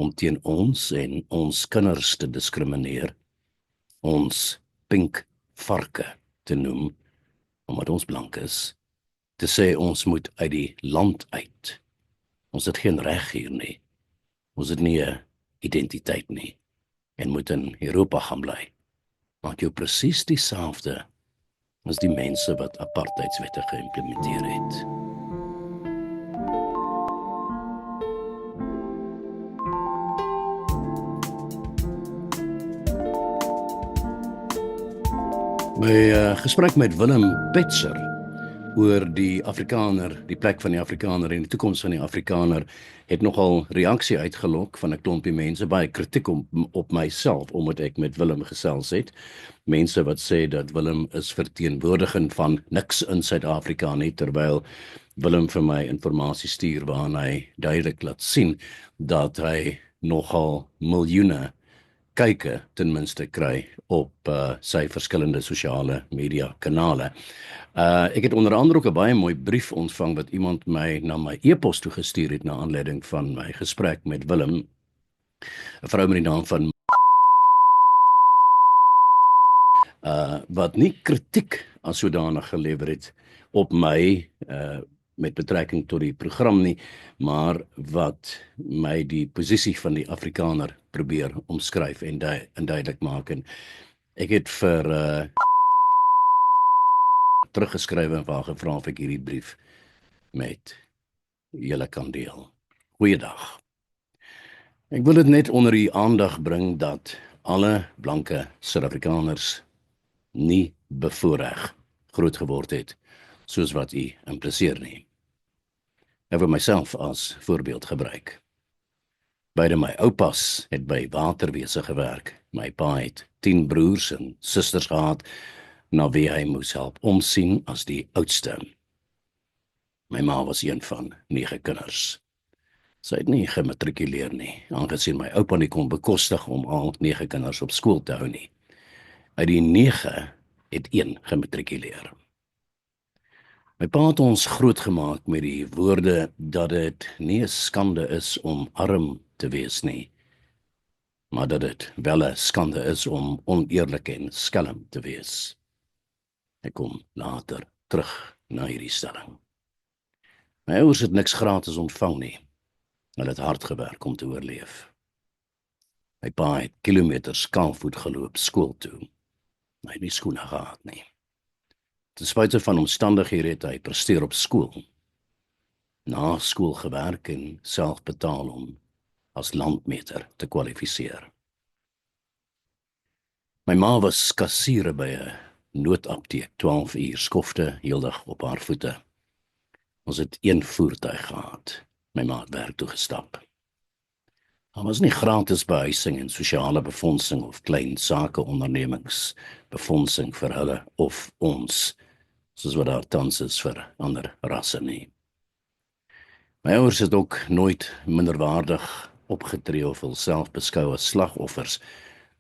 om teen ons en ons kinders te diskrimineer, ons pink varke te noem, omdat ons blank is, te sê ons moet uit die land uit. Ons het geen reg hier nie. Ons het nie 'n identiteit nie en moet in Europa gaan bly. Maak jou presies dieselfde as die mense wat apartheidswette geïmplementeer het. My gesprek met Willem Petzer oor die Afrikaner, die plek van die Afrikaner en die toekoms van die Afrikaner, het nogal reaksie uitgelok van 'n klompie mense, baie kritiek op myself, omdat ek met Willem gesels het. Mense wat sê dat Willem is verteenwoordiging van niks in Suid-Afrika nie, terwyl Willem vir my inligting stuur waarin hy duidelik laat sien dat hy nogal miljoene kyke ten minste kry op sy verskillende sosiale media kanale. Ek het onder andere ook 'n baie mooi brief ontvang wat iemand my na my e-pos toe gestuur het na aanleiding van my gesprek met Willem, 'n vrou met die naam van wat nie kritiek as sodanig gelewer het op my met betrekking tot die program nie, maar wat my die posisie van die Afrikaner probeer omskryf en duidelik maak. En ek het vir teruggeskryf en vir gevra of ek hierdie brief met julle kan deel. Goeiedag. Ek wil dit net onder die aandag bring dat alle blanke Suid-Afrikaners nie bevoorreg groot geword het, soos wat u impliseer nie. Ek wil myself as voorbeeld gebruik. Beide my oupas het by waterwese gewerk. My pa het 10 broers en susters gehad, na wie hy moes help omsien as die oudste. My ma was een van 9 kinders. Sy het nie gematrikuleer nie, aangesien my oupa nie kon bekostig om al 9 kinders op skool te hou nie. Uit die 9 het 1 gematrikuleer. My pa het ons grootgemaak met die woorde dat dit nie 'n skande is om arm te wees nie, maar dat dit wel 'n skande is om oneerlik en skelm te wees. Ek kom later terug na hierdie stelling. My ouers het niks gratis ontvang nie. Hulle het hard gewerk om te oorleef. My pa het kilometers kaalvoet geloop skool toe. Hy het nie skoene gehad nie. Ten spyte van omstandighede het hy presteer op skool. Na skool gewerk en self betaal om as landmeter te kwalifiseer. My ma was kassiere by 'n noodapteek, 12 uur skofte, heeldag op haar voete. Ons het 1 voertuig gehad. My ma het werk toe gestap. Daar was nie gratis behuising en sosiale befondsing of klein sakeondernemings befondsing vir hulle of ons, soos wat daar tans is vir ander rasse nie. My ouers het ook nooit minderwaardig opgetree of hulself beskou as slagoffers,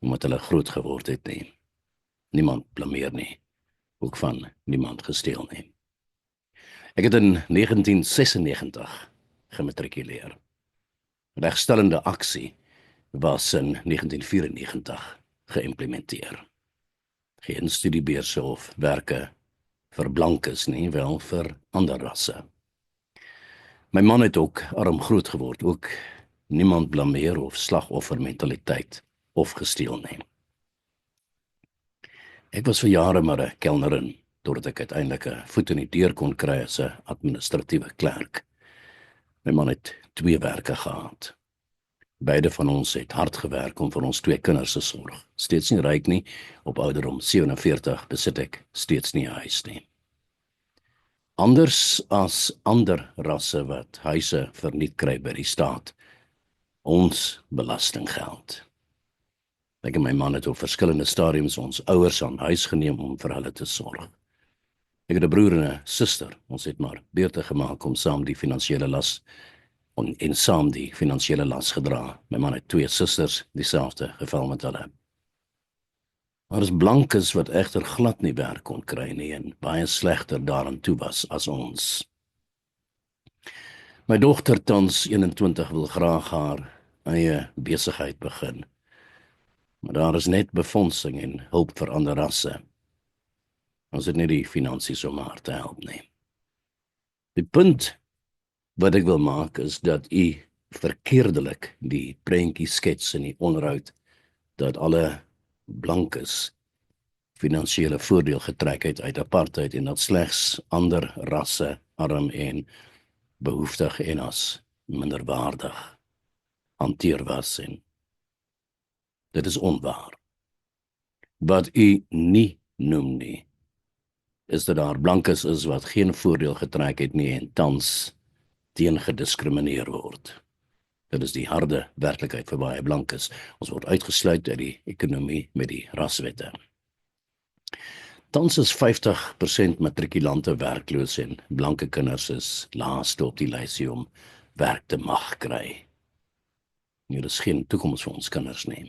omdat hulle groot geword het nie. Niemand blameer nie, ook van niemand gesteel nie. Ek het in 1996 gematrikuleer. Regstellende aksie was in 1994 geïmplementeer. Geen studiebeurse of werke vir blankes nie, wel vir ander rasse. My man het ook arm groot geword, ook niemand blameer of slagoffermentaliteit of gesteel nie. Ek was vir jare maar 'n kelnerin, totdat ek uiteindelik 'n voet in die deur kon kry as 'n administratiewe klerk. My man het 2 werke gehad. Beide van ons het hard gewerk om vir ons 2 kinders te sorg. Steeds nie ryk nie, op ouderdom 47 besit ek steeds nie 'n huis nie. Anders as ander rasse wat huise verniet kry by die staat, ons belastinggeld. Ek en my man het op verskillende stadiums ons ouers aan huis geneem om vir hulle te sorg. Ek het 'n broer en 'n suster. Ons het maar beurte gemaak om saam die finansiële las gedra. My man het 2 susters, dieselfde geval met hulle. Maar is blankes wat egter glad nie werk kon kry nie en baie slegter daaraan toe was as ons. My dogter tans 21 wil graag haar eie besigheid begin. Maar daar is net befondsing en hulp vir ander rasse. Ons het nie die finansies om haar te help nie. Die punt wat ek wil maak is dat u verkeerdelik die prentjie skets in die onderhoud dat alle blankes finansiële voordeel getrek het uit apartheid en dat slegs ander rasse arm en behoeftig en as minderwaardig hanteer was en dit is onwaar. Wat u nie noem nie, is dat daar blankes is wat geen voordeel getrek het nie en tans teen gediskrimineer word. Dit is die harde werklikheid vir baie blankes. Ons word uitgesluit uit die ekonomie met die raswette. Tans is 50% matrikulante werkloos en blanke kinders is laaste op die lysie om werk te mag kry. Hier is geen toekoms vir ons kinders nie.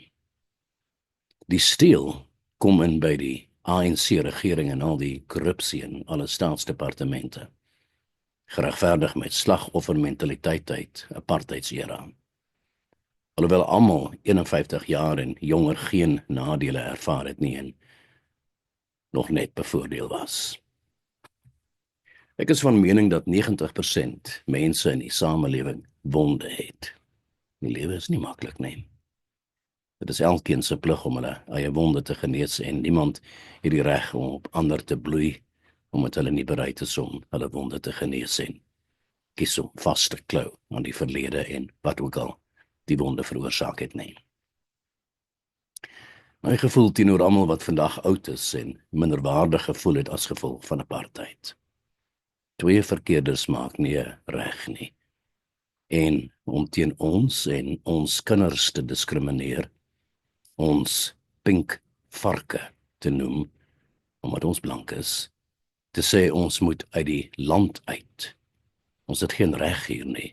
Die steel kom in by die ANC-regering en al die korrupsie in alle staatsdepartemente. Geregverdig met slagoffermentaliteit uit apartheidsera. Alhoewel almal 51 jaar en jonger geen nadele ervaar het nie en nog net bevoordeel was. Ek is van mening dat 90% mense in die samelewing wonde het. Die lewe is nie maklik nie. Dit is elkeen se plig om hulle eie wonde te genees en niemand het die reg om op ander te bloei omdat hulle nie bereid is om hulle wonde te genees en kies om vas te klou aan die verlede en wat ook al die wonde veroorsaak het nie. My gevoel teenoor almal wat vandag oud is en minderwaardig gevoel het as gevolg van apartheid. Twee verkeerders maak nie reg nie. En om teen ons en ons kinders te diskrimineer, ons pink varke te noem, omdat ons blank is, te sê ons moet uit die land uit. Ons het geen reg hier nie.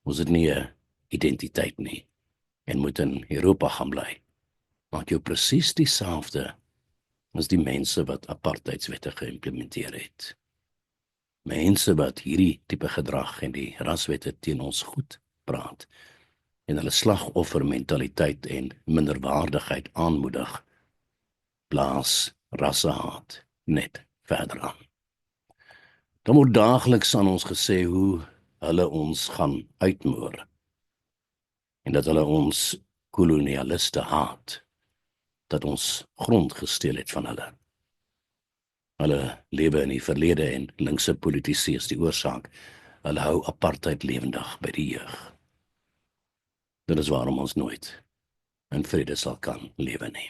Ons het nie 'n identiteit nie en moet in Europa gaan bly. Maak jou presies dieselfde as die mense wat apartheidswette geïmplementeer het. Mense wat hierdie tipe gedrag en die raswette teen ons goed praat en hulle slagoffermentaliteit en minderwaardigheid aanmoedig, plaas rassehaat net verder aan. Dan word daagliks aan ons gesê hoe hulle ons gaan uitmoor en dat hulle ons kolonialiste haat, dat ons grond gesteel het van hulle. Hulle lewe in die verlede en linkse politici is die oorsaak. Hulle hou apartheid lewendig by die jeug. Dit is waarom ons nooit in vrede sal kan lewe nie.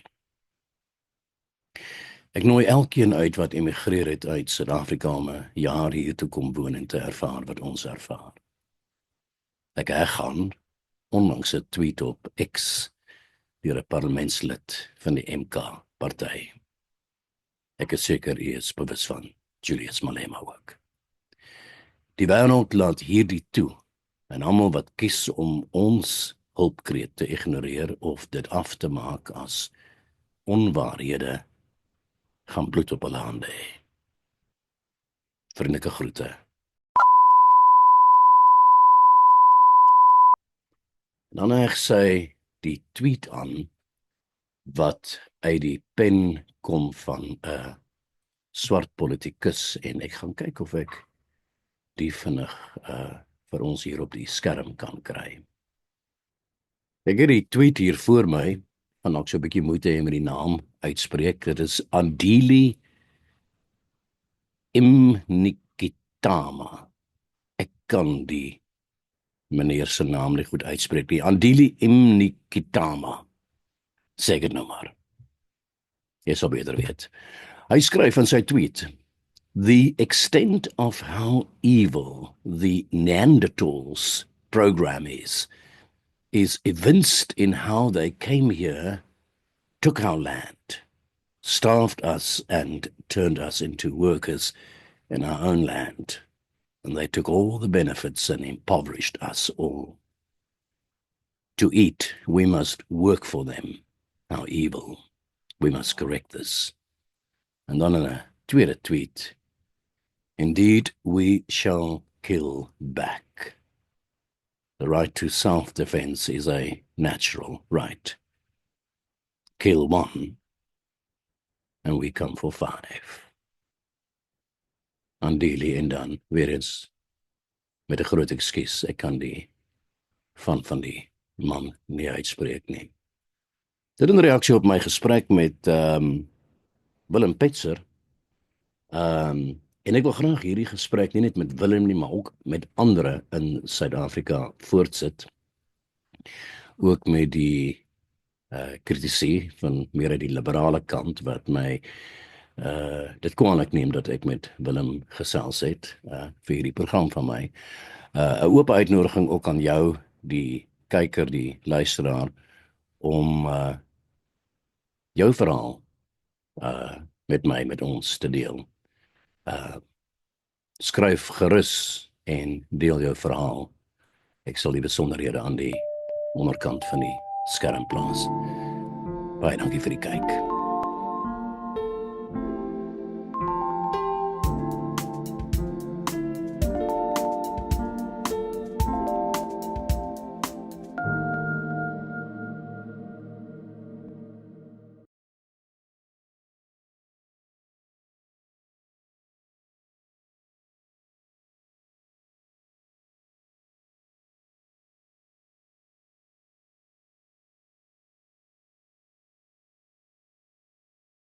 Ek nooi elkeen uit wat emigreer het uit Suid-Afrika om 'n jaar hier toe kom woon en te ervaar wat ons ervaar. Ek hergaan onlangs 'n tweet op X deur 'n parlementslid van die MK-party. Ek is seker u is bewus van Julius Malema ook. Die wêreld laat hierdie toe en almal wat kies om ons hulpkreet te ignoreer of dit af te maak as onwaarhede, gaan bloed op hulle hande hê. Vriendelike groete. Dan heg sy die tweet aan wat uit die pen kom van 'n swart politikus en ek gaan kyk of ek die vinnig vir ons hier op die skerm kan kry. Ek het die tweet hier voor my, en ek so 'n bietjie moeite hê met die naam uitspreek. Dit is Andile Mngitama. Ek kan die meneer se naam nie goed uitspreek nie. Andile Mngitama. Sê dit nou maar. Jy sal beter weet. Hy skryf in sy tweet: The extent of how evil the Neanderthals program is evinced in how they came here, took our land, starved us and turned us into workers in our own land, and they took all the benefits and impoverished us all. To eat, we must work for them. How evil. We must correct this. And then in a tweeted tweet, indeed, we shall kill back. The right to self-defense is a natural right. Kill one, and we come for 5. Andeli en dan weer eens met 'n groot ekskuus. Ek kan die van die man nie uitspreek nie. Dit is 'n reaksie op my gesprek met Willem Petzer. En ek wil graag hierdie gesprek nie net met Willem nie, maar ook met ander in Suid-Afrika voortsit. Ook met die kritisie van meer uit die liberale kant wat my dit kwaadlik neem dat ek met Willem gesels het vir hierdie program van my. 'n Oop uitnodiging ook aan jou, die kyker, die luisteraar, om jou verhaal met ons te deel. Skryf gerus en deel jou verhaal. Ek sal die besonderhede aan die onderkant van die skerm plaas. Baie dankie vir die kyk.